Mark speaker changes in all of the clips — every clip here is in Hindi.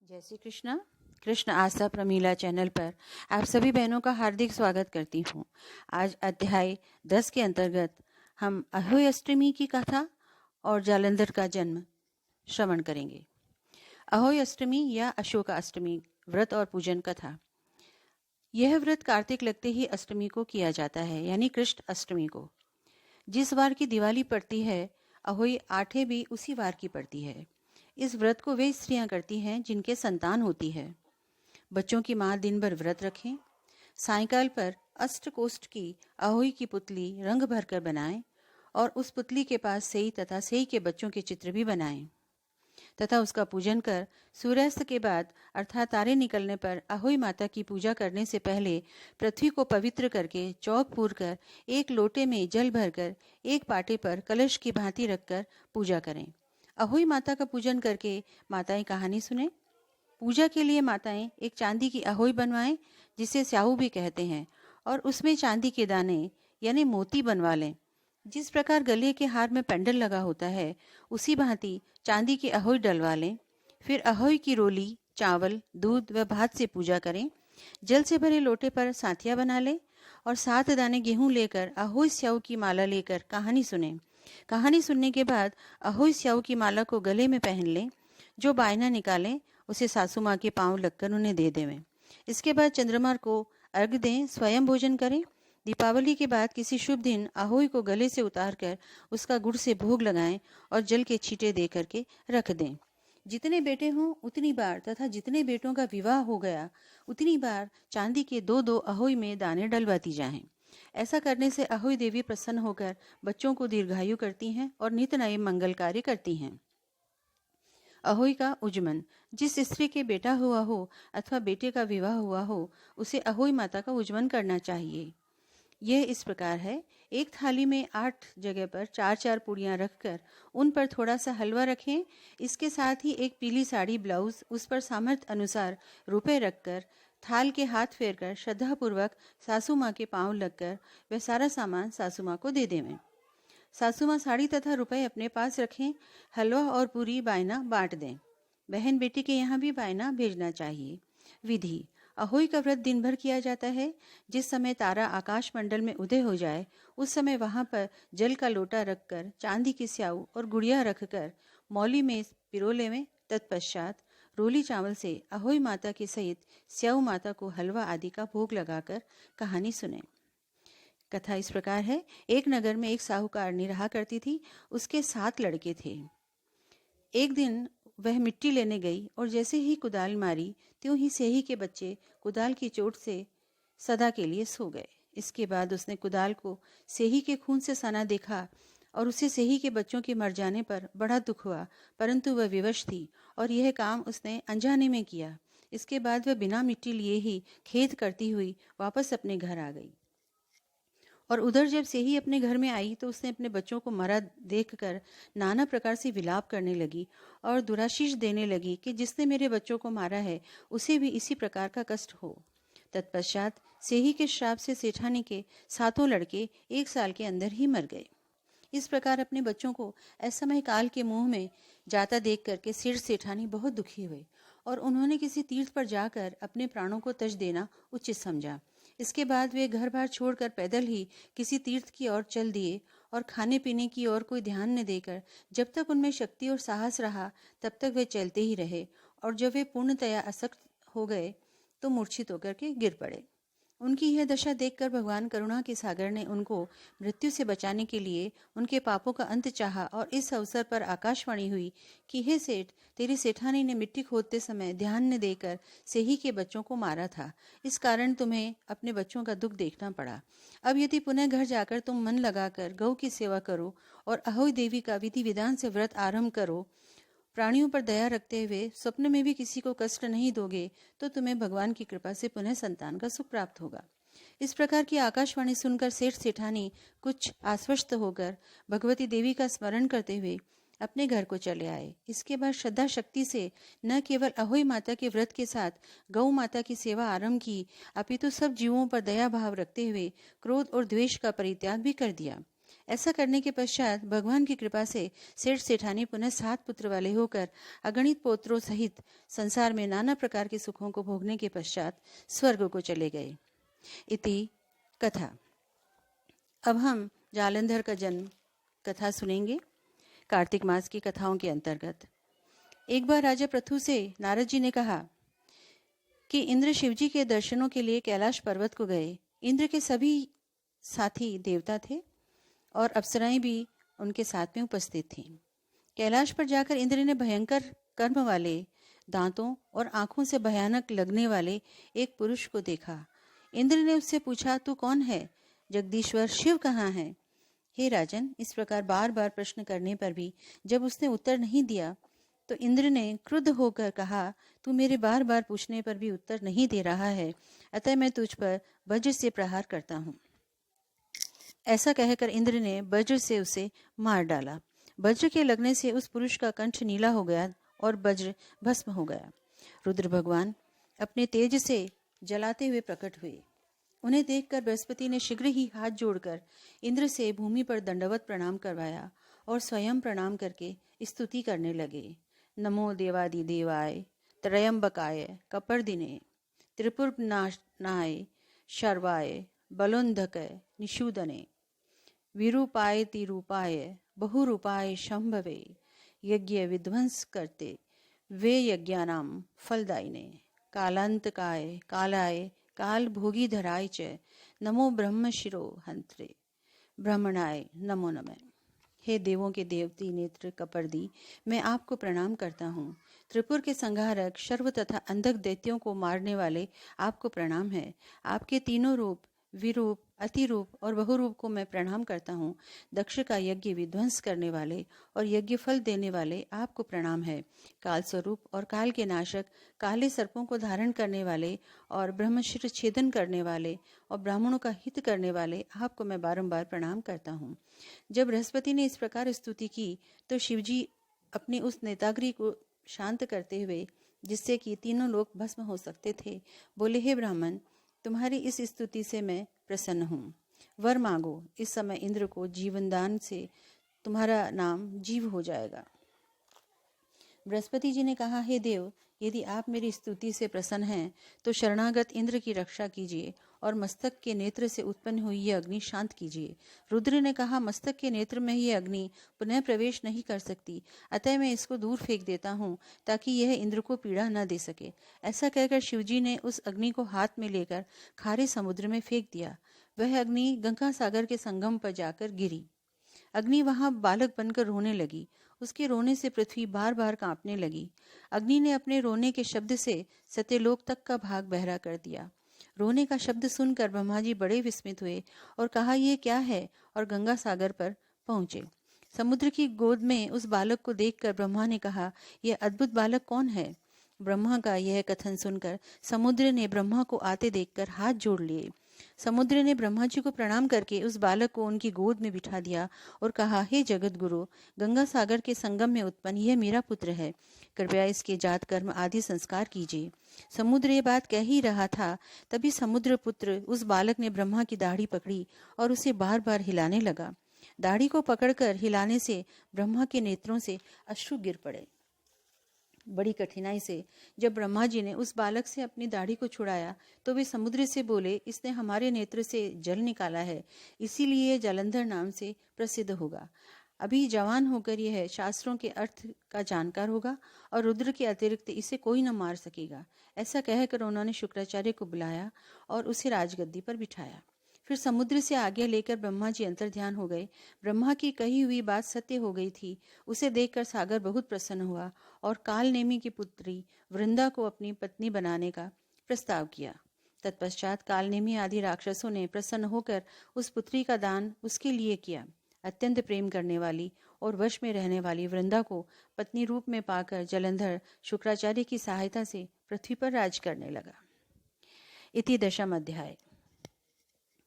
Speaker 1: जय श्री कृष्णा। कृष्ण आस्था प्रमीला चैनल पर आप सभी बहनों का हार्दिक स्वागत करती हूँ। आज अध्याय 10 के अंतर्गत हम अहोई अष्टमी की कथा और जालंधर का जन्म श्रवण करेंगे। अहोई अष्टमी या अशोका अष्टमी व्रत और पूजन कथा। यह व्रत कार्तिक लगते ही अष्टमी को किया जाता है, यानी कृष्ण अष्टमी को। जिस वार की दिवाली पड़ती है, अहोई आठे भी उसी वार की पड़ती है। इस व्रत को वे स्त्रियां करती हैं जिनके संतान होती है। बच्चों की मां दिन भर व्रत रखें। सायंकाल पर अष्टकोष्ठ की अहोई की पुतली रंग भरकर बनाएं और उस पुतली के पास सेई तथा सेई के बच्चों के चित्र भी बनाएं तथा उसका पूजन कर सूर्यास्त के बाद अर्थात तारे निकलने पर अहोई माता की पूजा करने से पहले पृथ्वी को पवित्र करके चौक पूर कर एक लोटे में जल भरकर एक पाटे पर कलश की भांति रखकर पूजा करें। अहोई माता का पूजन करके माताएं कहानी सुने। पूजा के लिए माताएं एक चांदी की अहोई बनवाएं, जिसे स्याहू भी कहते हैं, और उसमें चांदी के दाने यानी मोती बनवा लें। जिस प्रकार गले के हार में पेंडल लगा होता है, उसी भांति चांदी की अहोई डलवा लें। फिर अहोई की रोली, चावल, दूध व भात से पूजा करें। जल से भरे लोटे पर साथिया बना लें और 7 दाने गेहूं लेकर अहोई स्याहू की माला लेकर कहानी सुने। कहानी सुनने के बाद अहोई स्याहू की माला को गले में पहन लें। जो बायना निकालें उसे सासू माँ के पांव लगकर उन्हें दे देवें। इसके बाद चंद्रमा को अर्घ्य दें, स्वयं भोजन करें। दीपावली के बाद किसी शुभ दिन अहोई को गले से उतारकर उसका गुड़ से भोग लगाएं और जल के छींटे दे करके रख दें। जितने बेटे हों उतनी बार तथा जितने बेटों का विवाह हो गया उतनी बार चांदी के 2-2 अहोई में दाने डलवाती जाएं। ऐसा करने से अहोई देवी प्रसन्न होकर बच्चों को दीर्घायु करती हैं और नित नए मंगल कार्य करती हैं। अहोई का उजमन। जिस स्त्री के बेटा हुआ हो अथवा बेटे का विवाह हुआ हो, उसे अहोई माता का उजमन करना चाहिए। यह इस प्रकार है। एक थाली में 8 जगह पर 4-4 पूड़ियां रखकर उन पर थोड़ा सा हलवा रखें। इसके साथ ही एक पीली साड़ी, ब्लाउज, उस पर सामर्थ्य अनुसार रुपए रखकर थाल के हाथ फेरकर श्रद्धापूर्वक सासू माँ के पांव लगकर वह सारा सामान सासू माँ को दे देवें। सासू माँ साड़ी तथा रुपए अपने पास रखें। हलवा और पूरी बायना बांट दें। बहन बेटी के यहाँ भी बायना भेजना चाहिए। विधि। अहोई का व्रत दिन भर किया जाता है। जिस समय तारा आकाश मंडल में उदय हो जाए उस समय वहां पर जल का लोटा रखकर चांदी की स्याऊ और गुड़िया रखकर मौली में पिरो लेवें। तत्पश्चात रोली चावल से अहोई माता के सहित स्याऊ माता को हलवा आदि का भोग लगाकर कहानी सुने। कथा इस प्रकार है। एक नगर में एक साहूकारनी रहा करती थी। उसके 7 लड़के थे। एक दिन वह मिट्टी लेने गई और जैसे ही कुदाल मारी त्यों ही सेही के बच्चे कुदाल की चोट से सदा के लिए सो गए। इसके बाद उसने कुदाल को सेही के खून से सना देखा और उसे सेही के बच्चों के मर जाने पर बड़ा दुख हुआ, परंतु वह विवश थी और यह काम उसने अनजाने में किया। इसके बाद वह बिना मिट्टी लिए ही खेद करती हुई वापस अपने घर आ गई। और उधर जब सेही अपने घर में आई तो उसने अपने बच्चों को मरा देखकर नाना प्रकार से विलाप करने लगी और दुराशीष देने लगी कि जिसने मेरे बच्चों को मारा है उसे भी इसी प्रकार का कष्ट हो। तत्पश्चात सेही के श्राप से सेठानी के 7 लड़के 1 साल के अंदर ही मर गए। इस प्रकार अपने बच्चों को असमय काल के मुंह में जाता देख करके सेठ सेठानी बहुत दुखी हुए और उन्होंने किसी तीर्थ पर जाकर अपने प्राणों को तज देना उचित समझा। इसके बाद वे घर बार छोड़कर पैदल ही किसी तीर्थ की ओर चल दिए और खाने पीने की ओर कोई ध्यान न देकर जब तक उनमें शक्ति और साहस रहा तब तक वे चलते ही रहे और जब वे पूर्णतया असक्त हो गए तो मूर्छित होकर के गिर पड़े। उनकी यह दशा देखकर भगवान करुणा के सागर ने उनको मृत्यु से बचाने के लिए उनके पापों का अंत चाहा और इस अवसर पर आकाशवाणी हुई कि हे सेठ, तेरी सेठानी ने मिट्टी खोदते समय ध्यान न देकर सेही के बच्चों को मारा था। इस कारण तुम्हें अपने बच्चों का दुख देखना पड़ा। अब यदि पुनः घर जाकर तुम मन लगाकर गौ की सेवा करो और अहोई देवी का विधि विधान से व्रत आरंभ करो, प्राणियों पर दया रखते हुए स्वप्न में भी किसी को कष्ट नहीं दोगे तो तुम्हें भगवान की कृपा से पुनः संतान का सुख प्राप्त होगा। इस प्रकार की आकाशवाणी सुनकर सेठ सेठानी कुछ आश्वस्त होकर भगवती देवी का स्मरण करते हुए अपने घर को चले आए। इसके बाद श्रद्धा शक्ति से न केवल अहोई माता के व्रत के साथ गौ माता की सेवा आरंभ की, अपितु सब जीवों पर दया भाव रखते हुए क्रोध और द्वेष का परित्याग भी कर दिया। ऐसा करने के पश्चात भगवान की कृपा से सेठ सेठानी पुनः 7 पुत्र वाले होकर अगणित पोत्रों सहित संसार में नाना प्रकार के सुखों को भोगने के पश्चात स्वर्ग को चले गए। इति कथा। अब हम जालंधर का जन्म कथा सुनेंगे कार्तिक मास की कथाओं के अंतर्गत। एक बार राजा पृथु से नारद जी ने कहा कि इंद्र शिवजी के दर्शनों के लिए कैलाश पर्वत को गए। इंद्र के सभी साथी देवता थे और अप्सराएं भी उनके साथ में उपस्थित थीं। कैलाश पर जाकर इंद्र ने भयंकर कर्म वाले, दांतों और आंखों से भयानक लगने वाले एक पुरुष को देखा। इंद्र ने उससे पूछा, तू कौन है? जगदीश्वर शिव कहाँ है? हे राजन, इस प्रकार बार बार प्रश्न करने पर भी जब उसने उत्तर नहीं दिया तो इंद्र ने क्रुद्ध होकर कहा, तू मेरे बार बार पूछने पर भी उत्तर नहीं दे रहा है, अतः मैं तुझ पर वज्र से प्रहार करता हूँ। ऐसा कहकर इंद्र ने वज्र से उसे मार डाला। वज्र के लगने से उस पुरुष का कंठ नीला हो गया और वज्र भस्म हो गया। रुद्र भगवान अपने तेज से जलाते हुए प्रकट हुए। उन्हें देखकर बृहस्पति ने शीघ्र ही हाथ जोड़कर इंद्र से भूमि पर दंडवत प्रणाम करवाया और स्वयं प्रणाम करके स्तुति करने लगे। नमो देवादिदेवाय त्रयंबकाय कपर्दिने त्रिपुरनाय शर्वाय बलोन्धकय निषूदने विरूपाय तिरूपाय बहुरूपाय शंभवे यज्ञ विध्वंस करते वे यज्ञानाम फलदायिने कालांतकाय कालाय काल भोगी धराय च नमो ब्रह्म शिरो हंत्रे ब्रह्मणाय नमो नमः। हे देवों के देवती नेत्र कपर्दी, मैं आपको प्रणाम करता हूँ। त्रिपुर के संहारक, शर्व तथा अंधक दैत्यों को मारने वाले आपको प्रणाम है। आपके तीनों रूप, विरूप, अतिरूप और बहुरूप को मैं प्रणाम करता हूँ। दक्ष का यज्ञ विध्वंस करने वाले और यज्ञ फल देने वाले आपको प्रणाम है। काल स्वरूप और काल के नाशक, काले सर्पों को धारण करने वाले और ब्रह्मशिर छेदन करने वाले और ब्राह्मणों का हित करने वाले आपको मैं बारंबार प्रणाम करता हूँ। जब बृहस्पति ने इस प्रकार स्तुति की तो शिवजी अपनी उस नेतागिरी को शांत करते हुए, जिससे कि तीनों लोग भस्म हो सकते थे, बोले, हे ब्राह्मण, तुम्हारी इस स्तुति से मैं प्रसन्न हूँ। वर मांगो। इस समय इंद्र को जीवनदान से तुम्हारा नाम जीव हो जाएगा। बृहस्पति जी ने कहा, हे देव, यदि आप मेरी स्तुति से प्रसन्न हैं तो शरणागत इंद्र की रक्षा कीजिए और मस्तक के नेत्र से उत्पन्न हुई यह अग्नि शांत कीजिए। रुद्र ने कहा, मस्तक के नेत्र में यह अग्नि पुनः प्रवेश नहीं कर सकती, अतः मैं इसको दूर फेंक देता हूँ ताकि यह इंद्र को पीड़ा न दे सके। ऐसा कहकर शिवजी ने उस अग्नि को हाथ में लेकर खारे समुद्र में फेंक दिया। वह अग्नि गंगा सागर के संगम पर जाकर गिरी। अग्नि वहां बालक बनकर रोने लगी। उसके रोने से पृथ्वी बार बार कांपने लगी। अग्नि ने अपने रोने के शब्द से सत्यलोक तक का भाग बहरा कर दिया। रोने का शब्द सुनकर ब्रह्मा जी बड़े विस्मित हुए और कहा, ये क्या है, और गंगा सागर पर पहुंचे। समुद्र की गोद में उस बालक को देखकर ब्रह्मा ने कहा, यह अद्भुत बालक कौन है? ब्रह्मा का यह कथन सुनकर समुद्र ने ब्रह्मा को आते देखकर हाथ जोड़ लिए। समुद्र ने ब्रह्मा जी को प्रणाम करके उस बालक को उनकी गोद में बिठा दिया और कहा, हे जगत गुरु, गंगा सागर के संगम में उत्पन्न यह मेरा पुत्र है, कृपया इसके जात कर्म आदि संस्कार कीजिए। समुद्र ये बात कह ही रहा था, तभी समुद्र पुत्र उस बालक ने ब्रह्मा की दाढ़ी पकड़ी और उसे बार बार हिलाने लगा। दाढ़ी को पकड़कर हिलाने से ब्रह्मा के नेत्रों से अश्रु गिर पड़े। बड़ी कठिनाई से जब ब्रह्मा जी ने उस बालक से अपनी दाढ़ी को छुड़ाया तो वे समुद्र से बोले, इसने हमारे नेत्र से जल निकाला है, इसीलिए जालंधर नाम से प्रसिद्ध होगा। अभी जवान होकर यह शास्त्रों के अर्थ का जानकार होगा और रुद्र के अतिरिक्त इसे कोई न मार सकेगा। ऐसा कहकर उन्होंने शुक्राचार्य को बुलाया और उसे राजगद्दी पर बिठाया। फिर समुद्र से आगे लेकर ब्रह्मा जी अंतर्ध्यान हो गए। ब्रह्मा की कही हुई बात सत्य हो गई थी। उसे देखकर सागर बहुत प्रसन्न हुआ और कालनेमी की पुत्री वृंदा को अपनी पत्नी बनाने का प्रस्ताव किया। तत्पश्चात कालनेमी आदि राक्षसों ने प्रसन्न होकर उस पुत्री का दान उसके लिए किया। अत्यंत प्रेम करने वाली और वश में रहने वाली वृंदा को पत्नी रूप में पाकर जलंधर शुक्राचार्य की सहायता से पृथ्वी पर राज करने लगा। इति दशम अध्याय।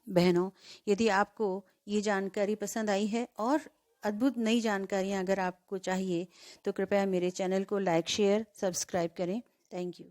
Speaker 1: बहनों, यदि आपको ये जानकारी पसंद आई है और अद्भुत नई जानकारियां अगर आपको चाहिए तो कृपया मेरे चैनल को लाइक, शेयर, सब्सक्राइब करें। Thank you.